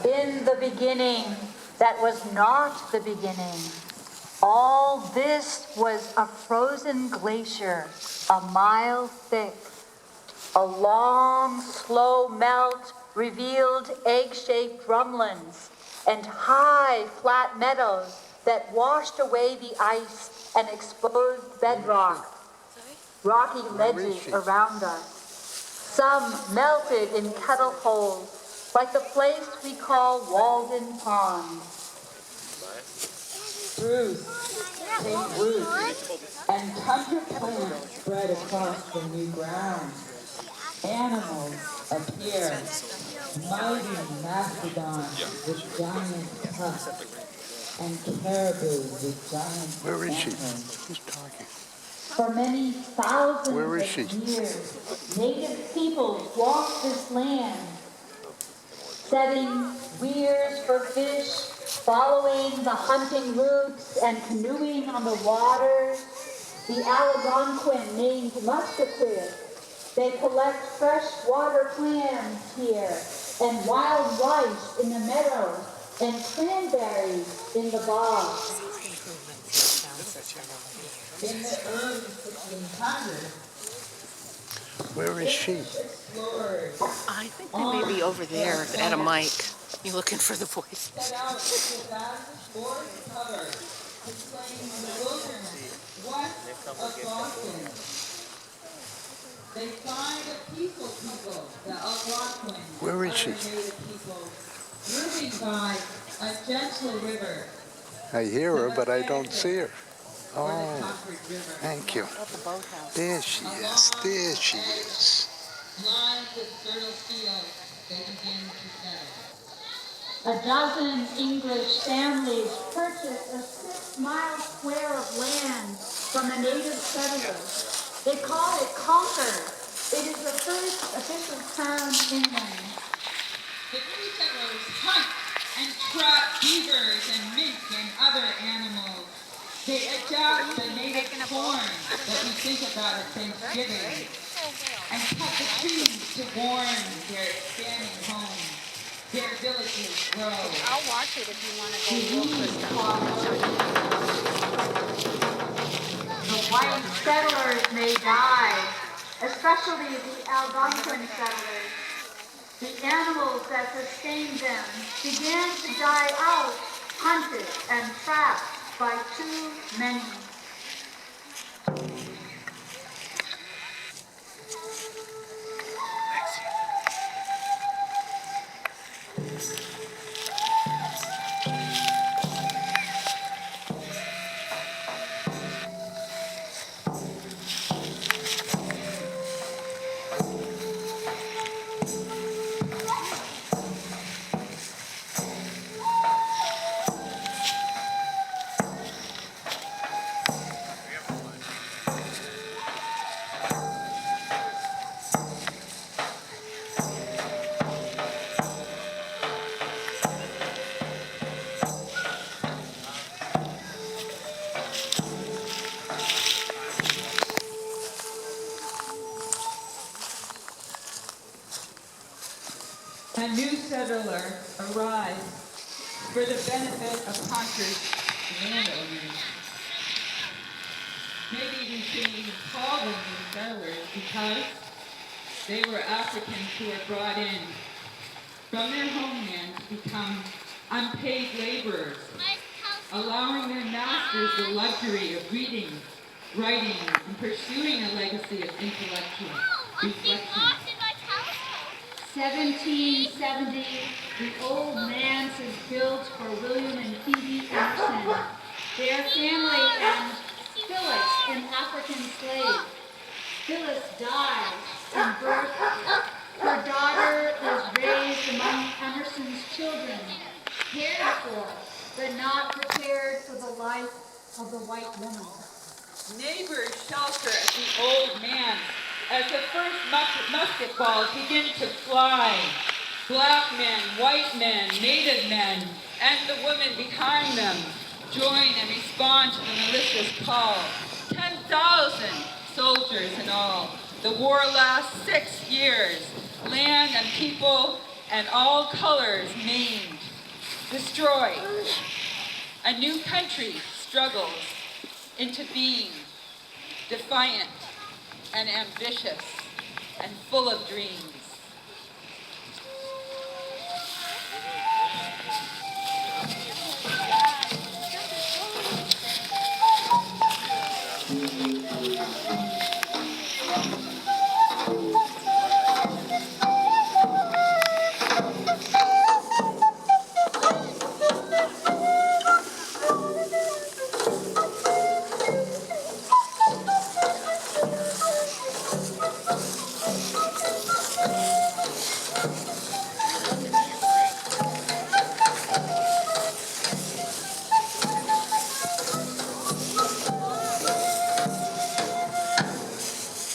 In the beginning, that was not the beginning. All this was a frozen glacier, a mile thick. A long, slow melt revealed egg-shaped drumlins and high, flat meadows that washed away the ice and exposed bedrock, rocky ledges around us. Some melted in kettle holes, like the place we call Walden Pond. Spruce, take root, and tundra plants spread across the new ground. Animals appear, mighty mastodons with giant tusks, and caribou with giant Where is she? antlers. Who's talking? For many thousands Where is of she? years, native peoples walked this land, setting weirs for fish, following the hunting routes and canoeing on the waters. The Algonquin named Musqueam. They collect freshwater clams here, and wild rice in the meadows, and cranberries in the bogs. In the early 1600s, Where is she? explorers I think they may be over there at a mic. You looking for the voice? set out into the vast forest cover to claim the wilderness west of Boston. They find a peaceful people, the Algonquins, Where is she? other native people, moving by a gentle river, I hear her, but I don't see her. or the Oh, Concord River. thank you. There she is. There she is. Lined with fertile fields, they begin to settle. A dozen English families purchased a 6-mile square of land from the native settlers. They call it Concord. It is the first official term in England. The new settlers hunt and trap beavers and mink and other animals. They adapt the native corn that we think about at Thanksgiving and cut the trees to warm their expanding homes. Their villages grow. I'll watch it if you want to The go look The white settlers may die, especially the Algonquin settlers. The animals that sustained them began to die out, hunted and trapped by too many. A new settler arrives for the benefit of Concord landowners. Maybe we shouldn't even call them new settlers because they were Africans who were brought in from their homeland to become unpaid laborers, allowing their masters the luxury of reading, writing, and pursuing a legacy of intellectual reflection. 1770, the old manse is built for William and Phoebe Emerson, their family and Phyllis, an African slave. Phyllis dies in birth. Her daughter is raised among Emerson's children, cared for, but not prepared for the life of the white woman. Neighbors shelter at the old man as the first musket balls begin to fly. Black men, white men, native men, and the women behind them join and respond to the militia's call. 10,000 soldiers in all. The war lasts 6 years. Land and people and all colors maimed, destroyed. A new country struggles into being, defiant and ambitious and full of dreams.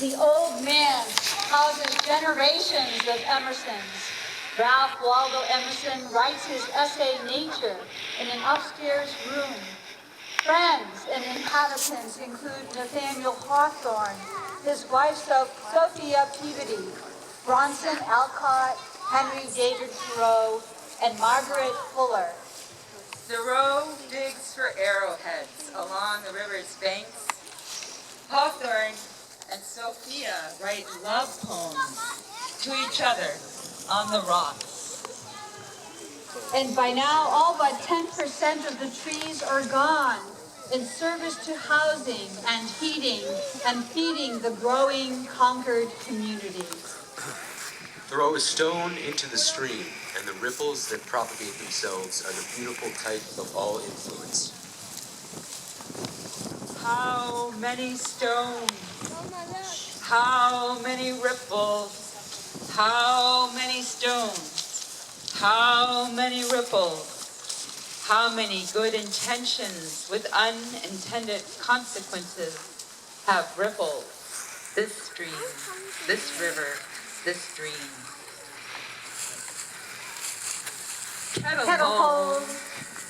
The old man houses generations of Emersons. Ralph Waldo Emerson writes his essay Nature in an upstairs room. Friends and inhabitants include Nathaniel Hawthorne, his wife Sophia Peabody, Bronson Alcott, Henry David Thoreau, and Margaret Fuller. Thoreau digs for arrowheads along the river's banks. Hawthorne and Sophia write love poems to each other on the rocks. And by now, all but 10% of the trees are gone in service to housing and heating and feeding the growing Concord community. Throw a stone into the stream, and the ripples that propagate themselves are the beautiful type of all influence. How many stones? How many ripples? How many stones? How many ripples? How many good intentions with unintended consequences have rippled this stream, this river, this stream? Kettle holes,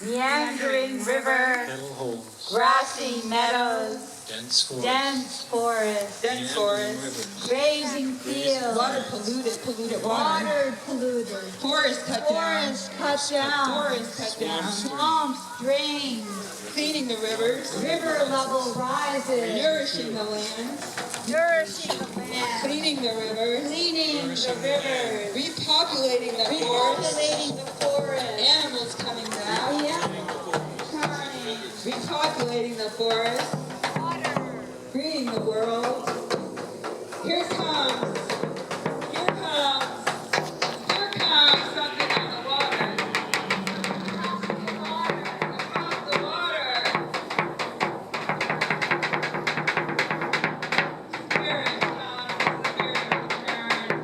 meandering river, Kettle holes, grassy meadows, dense forest, dense forest, grazing fields, Water polluted water. water polluted, Forest cut down. forests cut down, Forest cut down. swamps drained, Cleaning the rivers. river level rises, Nourishing the land. nourishing the land, Cleaning the rivers. cleaning the rivers, Repopulating the forest. repopulating the forest, Animals coming back. the animals coming, Repopulating the forest. water, Greening the world. Here comes. Here comes. Here comes something on the water. Across the water. Across the water. Here it comes. Here it returns.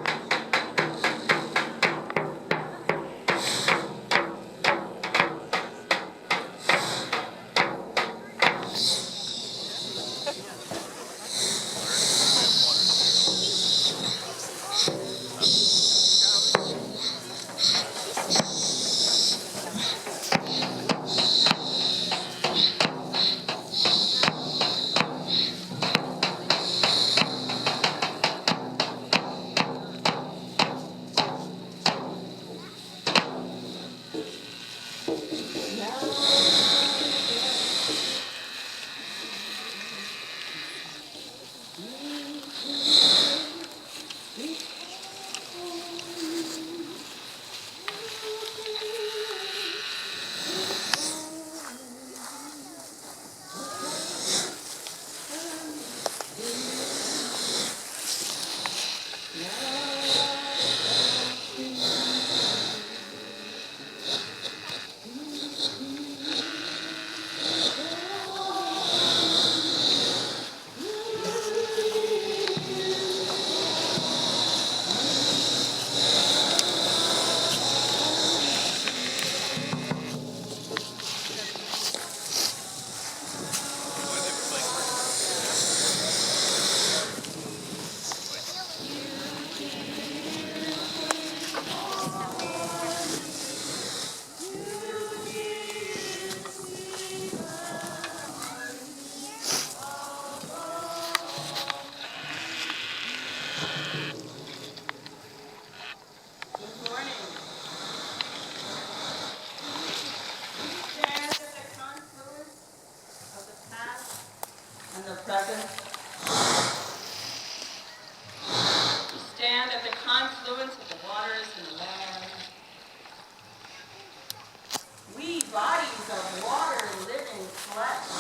flesh.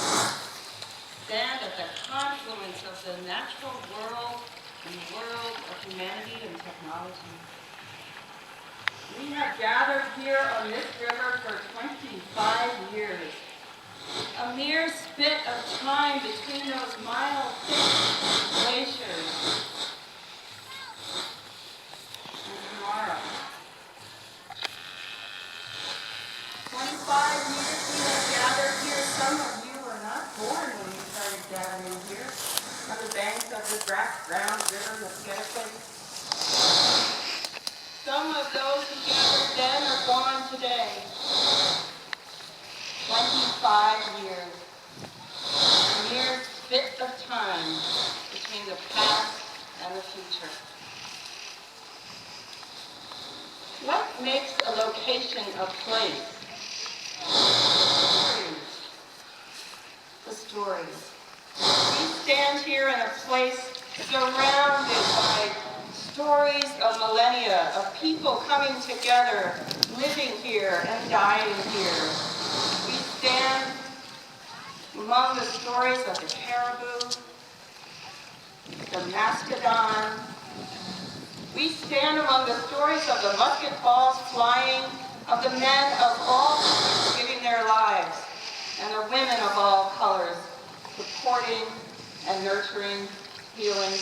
Stand at the confluence of the natural world and the world of humanity and technology. We have gathered here on this river for 25 years. A mere spit of time between those mile-thick glaciers. And tomorrow. 25 years we have gathered here. Some of you were not born when we started gathering here on the banks of the brown river of Skenequake. Some of those who gathered then are gone today. 25 years. A mere bit of time between the past and the future. What makes a location a place? The stories. We stand here in a place surrounded by stories of millennia, of people coming together, living here and dying here. We stand among the stories of the caribou, the mastodon. We stand among the stories of the musket balls flying, of the men of all colors giving their lives, and the women of all colors supporting and nurturing, healing.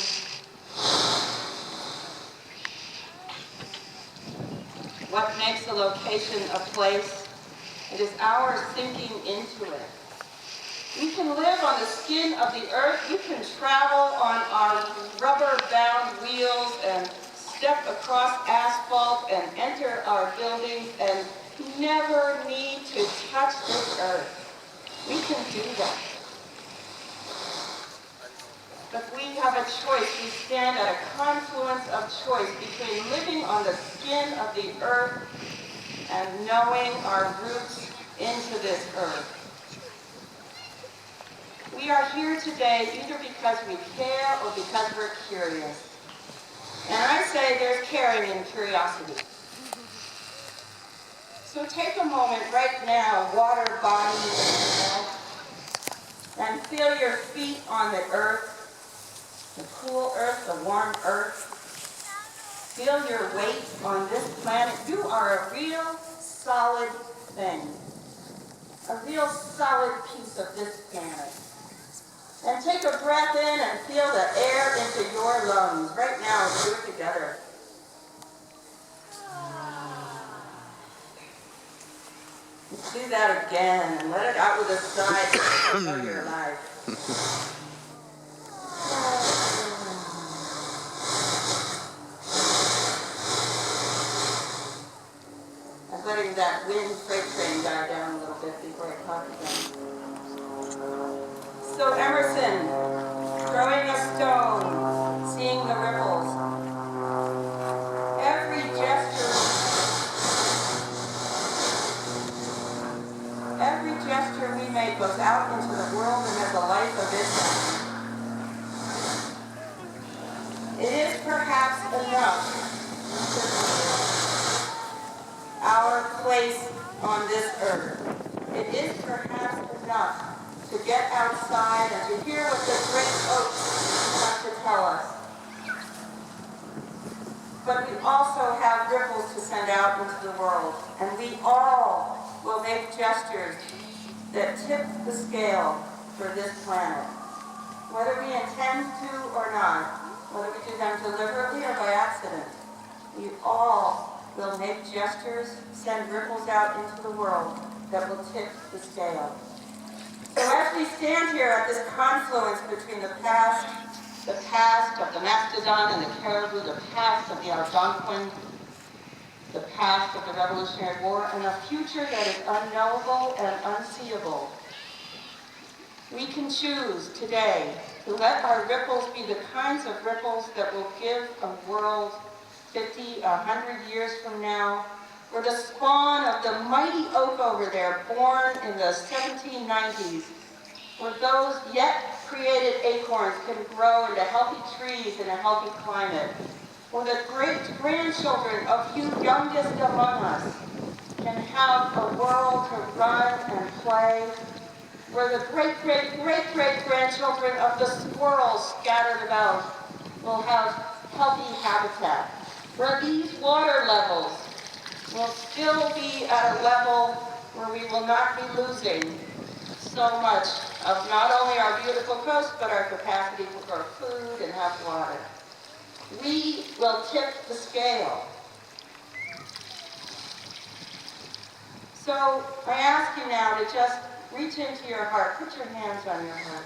What makes a location a place? It is our sinking into it. We can live on the skin of the earth. We can travel on our rubber-bound wheels and step across asphalt and enter our buildings and never need to touch this earth. We can do that. But we have a choice. We stand at a confluence of choice between living on the skin of the earth and knowing our roots into this earth. We are here today either because we care or because we're curious. And I say there's caring in curiosity. So take a moment right now, water body and feel your feet on the earth, the cool earth, the warm earth. Feel your weight on this planet. You are a real solid thing, a real solid piece of this planet. And take a breath in and feel the air into your lungs. Right now, let's do it together. Let's do that again and let it out with a sigh of your life. I'm letting that wind freight train die down a little bit before I talk again. So Emerson, throwing a stone, seeing the ripples. Every gesture we make goes out into the world and has a life of its own. It is perhaps enough to feel our place on this earth. It is perhaps enough to get outside and to hear what the great oaks have to tell us. But we also have ripples to send out into the world, and we all will make gestures that tip the scale for this planet. Whether we intend to or not, whether we do them deliberately or by accident, we all will make gestures, send ripples out into the world that will tip the scale. So as we stand here at this confluence between the past of the mastodon and the caribou, the past of the Algonquin, the past of the Revolutionary War, and a future that is unknowable and unseeable, we can choose today to let our ripples be the kinds of ripples that will give a world 50, 100 years from now, where the spawn of the mighty oak over there, born in the 1790s, where those yet created acorns can grow into healthy trees in a healthy climate, where the great-grandchildren of you youngest among us can have a world to run and play, where the great-great-great-great-grandchildren of the squirrels scattered about will have healthy habitat, where these water levels will still be at a level where we will not be losing so much of not only our beautiful coast, but our capacity to grow food and have water. We will tip the scale. So I ask you now to just reach into your heart. Put your hands on your heart.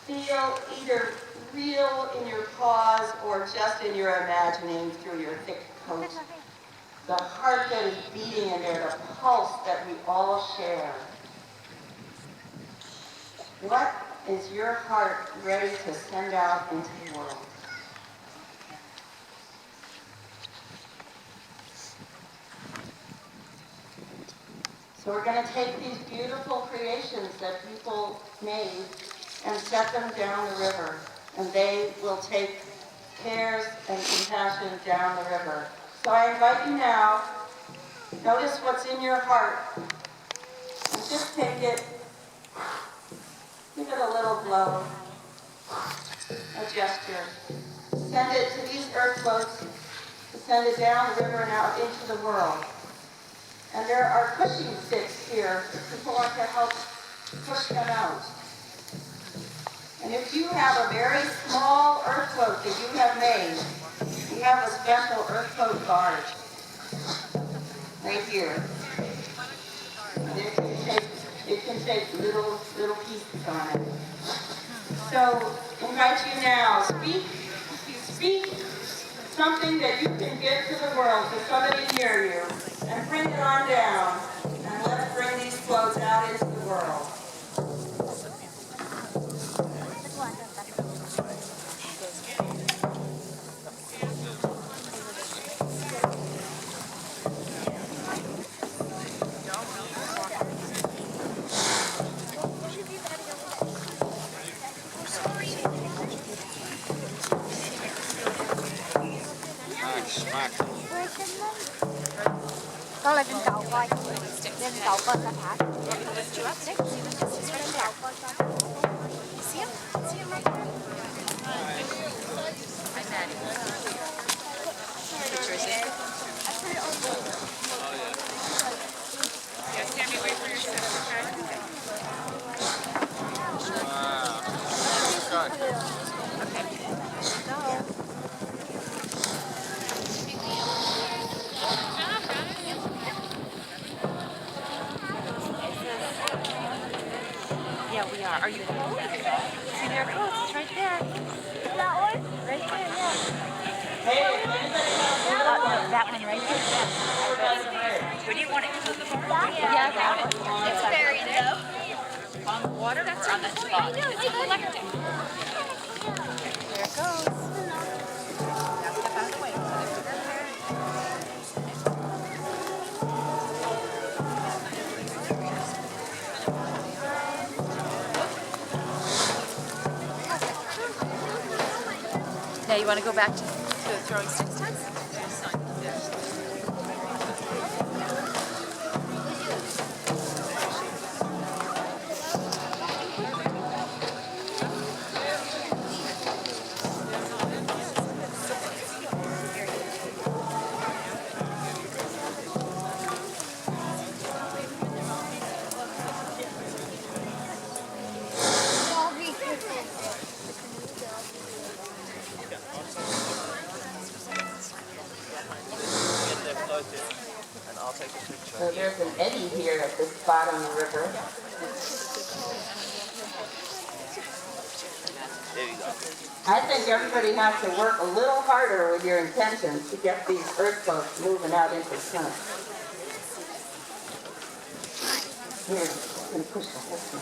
Feel either real in your paws or just in your imagining through your thick coat. The heart that is beating in there, the pulse that we all share. What is your heart ready to send out into the world? So we're going to take these beautiful creations that people made and set them down the river. And they will take cares and compassion down the river. So I invite you now, notice what's in your heart. And just take it, give it a little blow, a gesture. Send it to these earth floats, to send it down the river and out into the world. And there are pushing sticks here if people want to help push them out. And if you have a very small earth float that you have made, we have a special earth float barge right here. And it can take little pieces on it. So I invite you now, speak something that you can give to the world, to somebody near you, and bring it on down, and let's bring these floats out into the world. Con lên trên cầu coi. Lên cầu coi ta thả. Lên cầu coi coi. See him? See him right there? I'm at it. Pictures in. Yeah, Sammy, wait for your step, okay? Wow. Okay. Go. Yeah, we are. Are you close? See, there it goes. It's right there. That one? Right there, yeah. Hey, if anybody has No, that one right there. Where do you want it? To the bar? Yeah, that one. It's buried, though. On the water? That's on the top. It's collecting. There it goes. Now step out of the way. Now you want to go back to the throwing sticks test? So there's an eddy here at this spot on the river. There you go. I think everybody has to work a little harder with your intentions to get these earth floats moving out into the sun. Here, I'm going to push the whole thing.